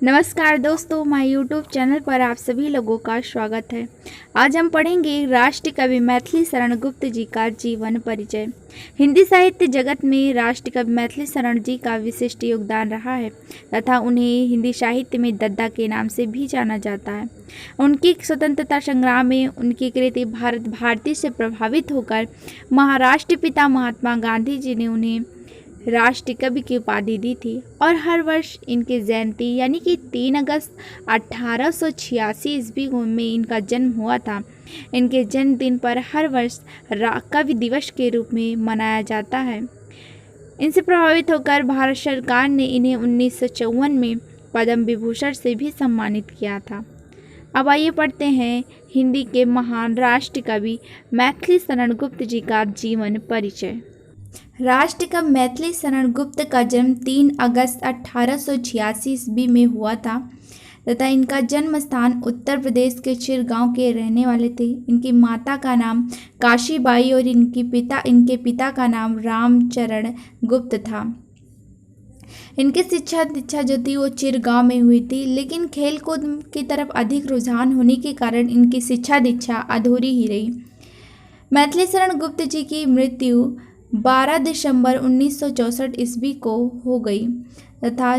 नमस्कार दोस्तों, my YouTube channel पर आप सभी लोगों का स्वागत है। आज हम पढ़ेंगे राष्ट्र कवि मैथिली शरण गुप्त जी का जीवन परिचय। हिंदी साहित्य जगत में राष्ट्र कवि मैथिली शरण जी का विशिष्ट योगदान रहा है तथा उन्हें हिंदी साहित्य में दद्दा के नाम से भी जाना जाता है। उनकी स्वतंत्रता संग्राम में उनकी कृति भारतीय से प्रभावित होकर महाराष्ट्र पिता महात्मा गांधी जी ने उन्हें राष्ट्र कवि की उपाधि दी थी और हर वर्ष इनकी जयंती यानी कि 3 अगस्त 1886 ईस्वी में इनका जन्म हुआ था। इनके जन्मदिन पर हर वर्ष कवि दिवस के रूप में मनाया जाता है। इनसे प्रभावित होकर भारत सरकार ने इन्हें 1954 में पद्म विभूषण से भी सम्मानित किया था। अब आइए पढ़ते हैं हिंदी के महान राष्ट्र कवि मैथिली शरण गुप्त जी का जीवन परिचय। राष्ट्र कवि मैथिली शरण गुप्त का जन्म 3 अगस्त 1886 ईस्वी में हुआ था तथा इनका जन्म स्थान उत्तर प्रदेश के चिरगांव के रहने वाले थे। इनकी माता का नाम काशीबाई और इनके पिता का नाम रामचरण गुप्त था। इनकी शिक्षा दीक्षा जो थी वो चिरगांव में हुई थी, लेकिन खेल कूद की तरफ अधिक रुझान होने के कारण इनकी शिक्षा दीक्षा अधूरी ही रही। मैथिली शरण गुप्त जी की मृत्यु 12 दिसंबर 1964 ईस्वी को हो गई तथा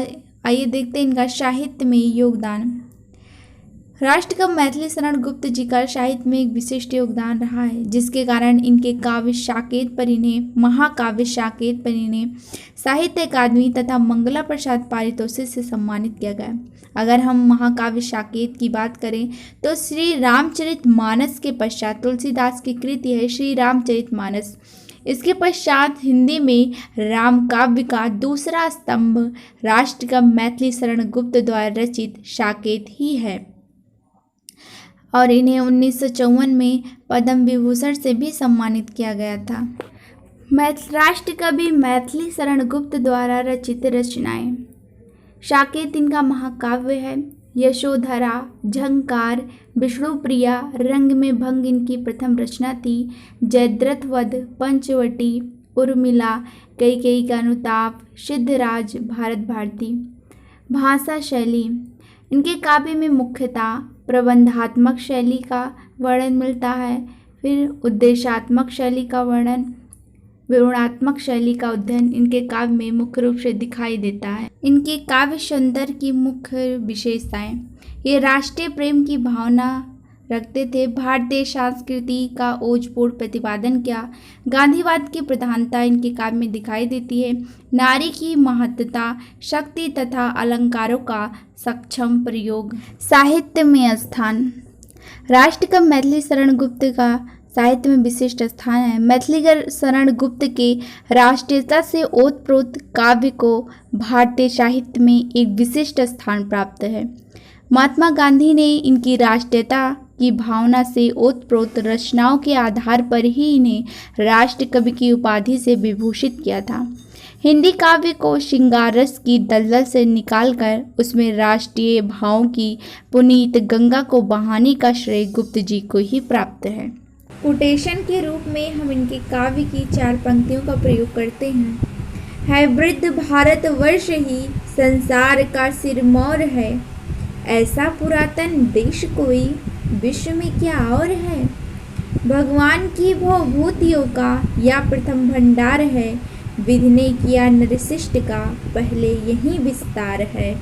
आइए देखते हैं इनका साहित्य में योगदान। राष्ट्र कवि मैथिली शरण गुप्त जी का साहित्य में एक विशिष्ट योगदान रहा है, जिसके कारण इनके काव्य साकेत पर इन्हें महाकाव्य साकेत पर इन्हें साहित्य अकादमी तथा मंगला प्रसाद पारितोषिक से सम्मानित किया गया। अगर हम महाकाव्य साकेत की बात करें तो श्री रामचरितमानस के पश्चात तुलसीदास की कृति है श्री रामचरितमानस। इसके पश्चात हिंदी में राम काव्य का दूसरा स्तंभ राष्ट्र कवि मैथिली शरण गुप्त द्वारा रचित साकेत ही है और इन्हें 1954 में पद्म विभूषण से भी सम्मानित किया गया था। राष्ट्र कवि मैथिली शरण गुप्त द्वारा रचित रचनाएं। साकेत इनका महाकाव्य है। यशोधरा, झंकार, विष्णुप्रिया, रंग में भंग इनकी प्रथम रचना थी। जयद्रथ वध, पंचवटी, उर्मिला, कैकेयी का अनुताप, सिद्धराज, भारत भारती। भाषा शैली। इनके काव्य में मुख्यतः प्रबंधात्मक शैली का वर्णन मिलता है, फिर उद्देशात्मक शैली का वर्णन, विवरणात्मक शैली का अध्ययन इनके काव्य में मुख्य रूप से दिखाई देता है। इनके काव्य सौंदर्य की मुख्य विशेषताएं। ये राष्ट्रीय प्रेम की भावना रखते थे। भारतीय संस्कृति का ओजपूर्ण प्रतिपादन किया। गांधीवाद की प्रधानता इनके काव्य में दिखाई देती है। नारी की महत्ता, शक्ति तथा अलंकारों का सक्षम प्रयोग। साहित्य में स्थान। राष्ट्र कवि मैथिली शरण गुप्त का साहित्य में विशिष्ट स्थान है। मैथिली शरण गुप्त के राष्ट्रीयता से ओतप्रोत काव्य को भारतीय साहित्य में एक विशिष्ट स्थान प्राप्त है। महात्मा गांधी ने इनकी राष्ट्रीयता की भावना से ओतप्रोत रचनाओं के आधार पर ही इन्हें राष्ट्र कवि की उपाधि से विभूषित किया था। हिंदी काव्य को श्रृंगार रस की दलदल से निकालकर उसमें राष्ट्रीय भावों की पुनीत गंगा को बहाने का श्रेय गुप्त जी को ही प्राप्त है। कोटेशन के रूप में हम इनके काव्य की 4 पंक्तियों का प्रयोग करते हैं। है वृद्ध भारत वर्ष ही संसार का सिरमौर है, ऐसा पुरातन देश कोई विश्व में क्या और है। भगवान की भवभूतियों का या प्रथम भंडार है, विधि ने किया नरशिष्ट का पहले यही विस्तार है।